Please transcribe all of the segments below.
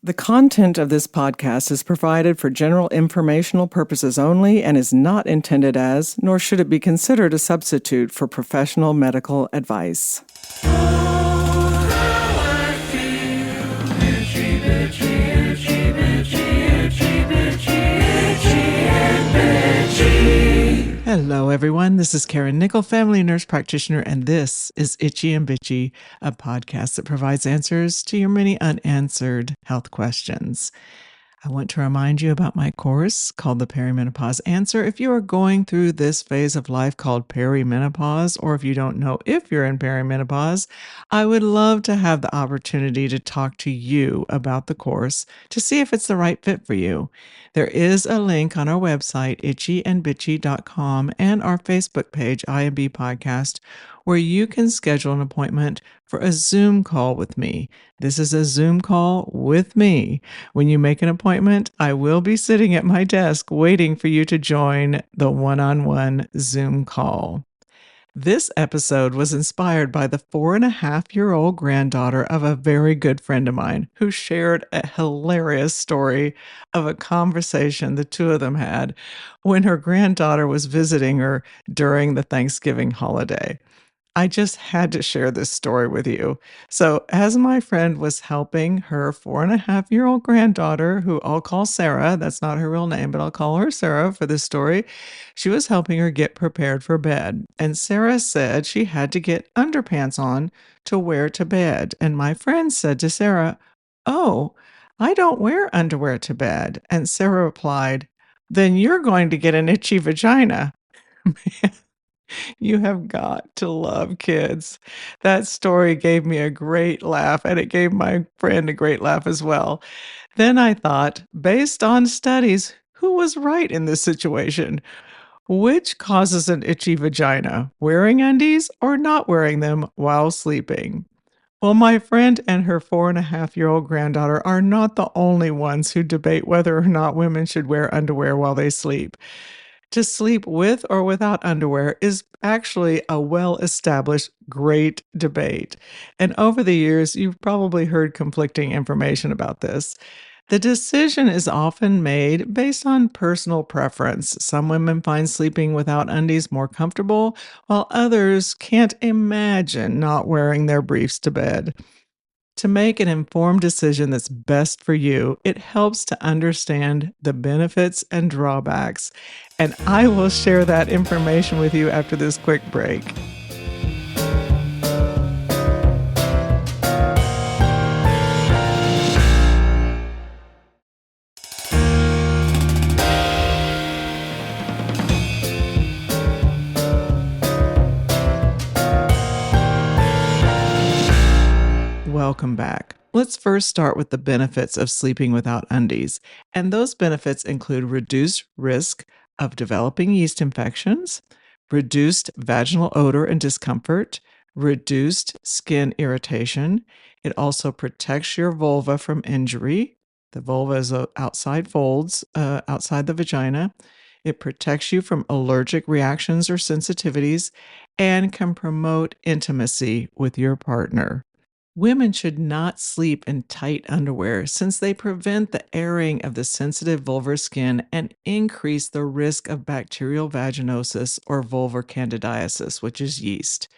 The content of this podcast is provided for general informational purposes only and is not intended as, nor should it be considered a substitute for professional medical advice. Hello, everyone. This is Karen Nickel, family nurse practitioner, and this is Itchy and Bitchy, a podcast that provides answers to your many unanswered health questions. I want to remind you about my course called the Perimenopause Answer. If you are going through this phase of life called perimenopause, or if you don't know if you're in perimenopause, I would love to have the opportunity to talk to you about the course to see if it's the right fit for you. There is a link on our website, itchyandbitchy.com, and our Facebook page, IMB Podcast, where you can schedule an appointment for a Zoom call with me. This is a Zoom call with me. When you make an appointment, I will be sitting at my desk waiting for you to join the one-on-one Zoom call. This episode was inspired by the 4.5-year-old granddaughter of a very good friend of mine who shared a hilarious story of a conversation the two of them had when her granddaughter was visiting her during the Thanksgiving holiday. I just had to share this story with you. So, as my friend was helping her 4.5-year-old granddaughter, who I'll call Sarah, that's not her real name, but I'll call her Sarah for this story, she was helping her get prepared for bed. And Sarah said she had to get underpants on to wear to bed. And my friend said to Sarah, "Oh, I don't wear underwear to bed." And Sarah replied, "Then you're going to get an itchy vagina." You have got to love kids. That story gave me a great laugh, and it gave my friend a great laugh as well. Then I thought, based on studies, who was right in this situation? Which causes an itchy vagina, wearing undies or not wearing them while sleeping? Well, my friend and her 4.5-year-old granddaughter are not the only ones who debate whether or not women should wear underwear while they sleep. To sleep with or without underwear is actually a well-established great debate. And over the years, you've probably heard conflicting information about this. The decision is often made based on personal preference. Some women find sleeping without undies more comfortable, while others can't imagine not wearing their briefs to bed. To make an informed decision that's best for you, it helps to understand the benefits and drawbacks. And I will share that information with you after this quick break. Welcome back. Let's first start with the benefits of sleeping without undies. And those benefits include reduced risk of developing yeast infections, reduced vaginal odor and discomfort, reduced skin irritation. It also protects your vulva from injury. The vulva is outside folds, outside the vagina. It protects you from allergic reactions or sensitivities and can promote intimacy with your partner. Women should not sleep in tight underwear since they prevent the airing of the sensitive vulvar skin and increase the risk of bacterial vaginosis or vulvar candidiasis, which is yeast.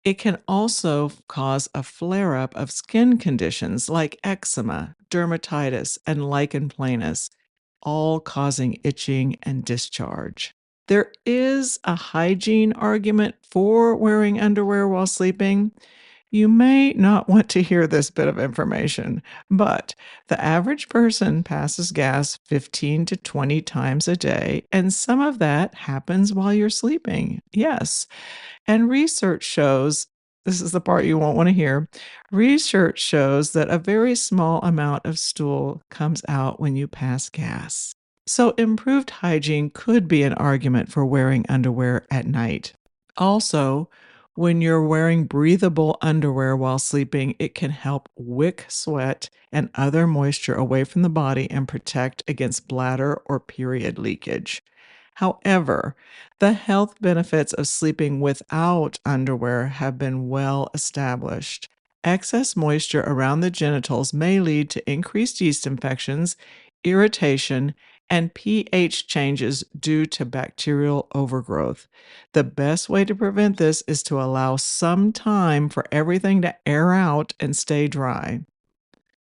It can also cause a flare-up of skin conditions like eczema, dermatitis, and lichen planus, all causing itching and discharge. There is a hygiene argument for wearing underwear while sleeping. You may not want to hear this bit of information, but the average person passes gas 15 to 20 times a day, and some of that happens while you're sleeping. Yes. And research shows, this is the part you won't want to hear, research shows that a very small amount of stool comes out when you pass gas. So improved hygiene could be an argument for wearing underwear at night. Also, when you're wearing breathable underwear while sleeping, it can help wick sweat and other moisture away from the body and protect against bladder or period leakage. However, the health benefits of sleeping without underwear have been well established. Excess moisture around the genitals may lead to increased yeast infections, irritation, and pH changes due to bacterial overgrowth. The best way to prevent this is to allow some time for everything to air out and stay dry.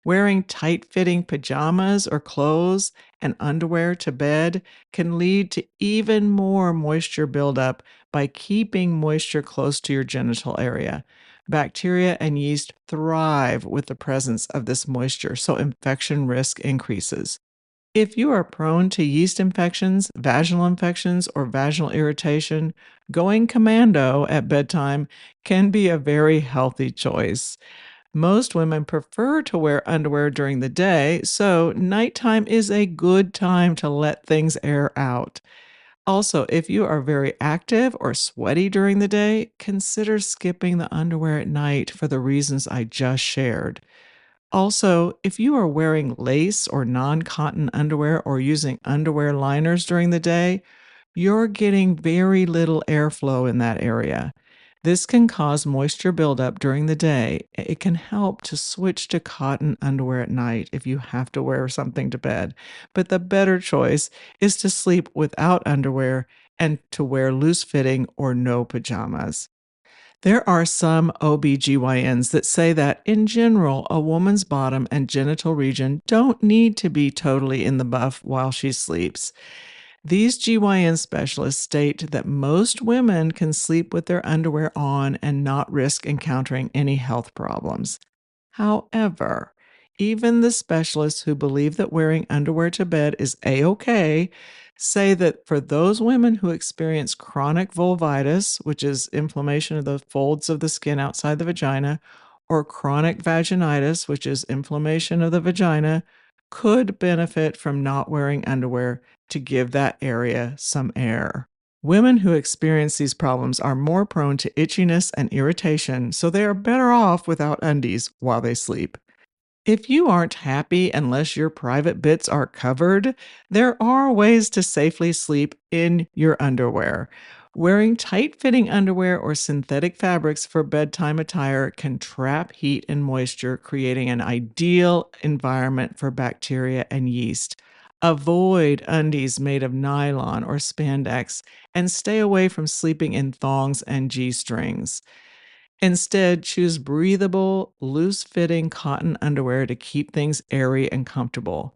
Wearing tight fitting pajamas or clothes and underwear to bed can lead to even more moisture buildup by keeping moisture close to your genital area. Bacteria and yeast thrive with the presence of this moisture, so infection risk increases. If you are prone to yeast infections, or vaginal irritation, going commando at bedtime can be a very healthy choice. Most women prefer to wear underwear during the day, so nighttime is a good time to let things air out. Also, if you are very active or sweaty during the day, consider skipping the underwear at night for the reasons I just shared. Also, if you are wearing lace or non cotton underwear or using underwear liners during the day, you're getting very little airflow in that area. This can cause moisture buildup during the day. It can help to switch to cotton underwear at night if you have to wear something to bed. But the better choice is to sleep without underwear and to wear loose fitting or no pajamas. There are some OBGYNs that say that, in general, a woman's bottom and genital region don't need to be totally in the buff while she sleeps. These GYN specialists state that most women can sleep with their underwear on and not risk encountering any health problems. However, even the specialists who believe that wearing underwear to bed is A-OK say that for those women who experience chronic vulvitis, which is inflammation of the folds of the skin outside the vagina, or chronic vaginitis, which is inflammation of the vagina, could benefit from not wearing underwear to give that area some air. Women who experience these problems are more prone to itchiness and irritation, so they are better off without undies while they sleep. If you aren't happy unless your private bits are covered, there are ways to safely sleep in your underwear. Wearing tight fitting underwear or synthetic fabrics for bedtime attire can trap heat and moisture, creating an ideal environment for bacteria and yeast. Avoid undies made of nylon or spandex and stay away from sleeping in thongs and G strings. Instead, choose breathable, loose fitting cotton underwear to keep things airy and comfortable.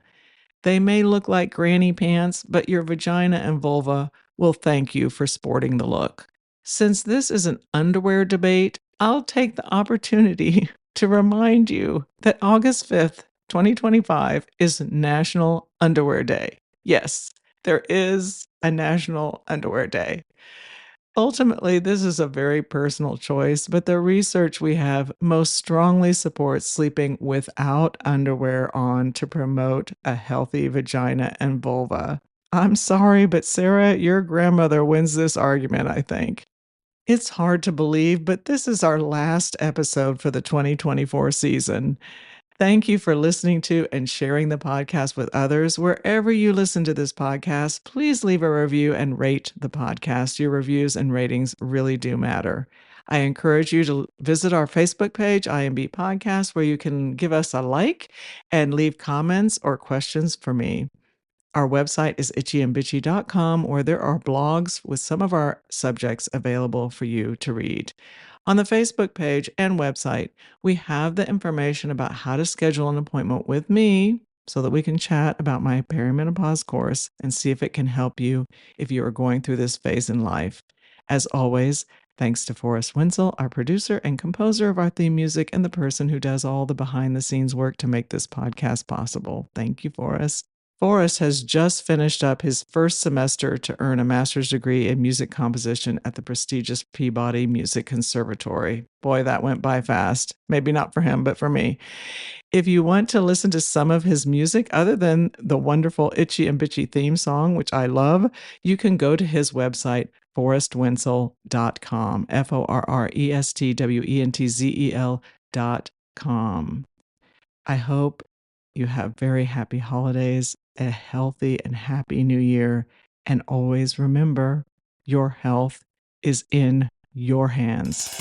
They may look like granny pants, but your vagina and vulva will thank you for sporting the look. Since this is an underwear debate, I'll take the opportunity to remind you that August 5th, 2025 is National Underwear Day. Yes, there is a National Underwear Day. Ultimately, this is a very personal choice, but the research we have most strongly supports sleeping without underwear on to promote a healthy vagina and vulva. I'm sorry, but Sarah, your grandmother wins this argument, I think. It's hard to believe, but this is our last episode for the 2024 season. Thank you for listening to and sharing the podcast with others. Wherever you listen to this podcast, please leave a review and rate the podcast. Your reviews and ratings really do matter. I encourage you to visit our Facebook page, IMB Podcast, where you can give us a like and leave comments or questions for me. Our website is itchyandbitchy.com, where there are blogs with some of our subjects available for you to read. On the Facebook page and website, we have the information about how to schedule an appointment with me so that we can chat about my perimenopause course and see if it can help you if you are going through this phase in life. As always, thanks to Forrest Wenzel, our producer and composer of our theme music, and the person who does all the behind the scenes work to make this podcast possible. Thank you, Forrest. Forrest has just finished up his first semester to earn a master's degree in music composition at the prestigious Peabody Music Conservatory. Boy, that went by fast. Maybe not for him, but for me. If you want to listen to some of his music other than the wonderful Itchy and Bitchy theme song, which I love, you can go to his website, forrestwenzel.com, forrestwenzel.com. I hope you have very happy holidays, a healthy and happy new year, and always remember your health is in your hands.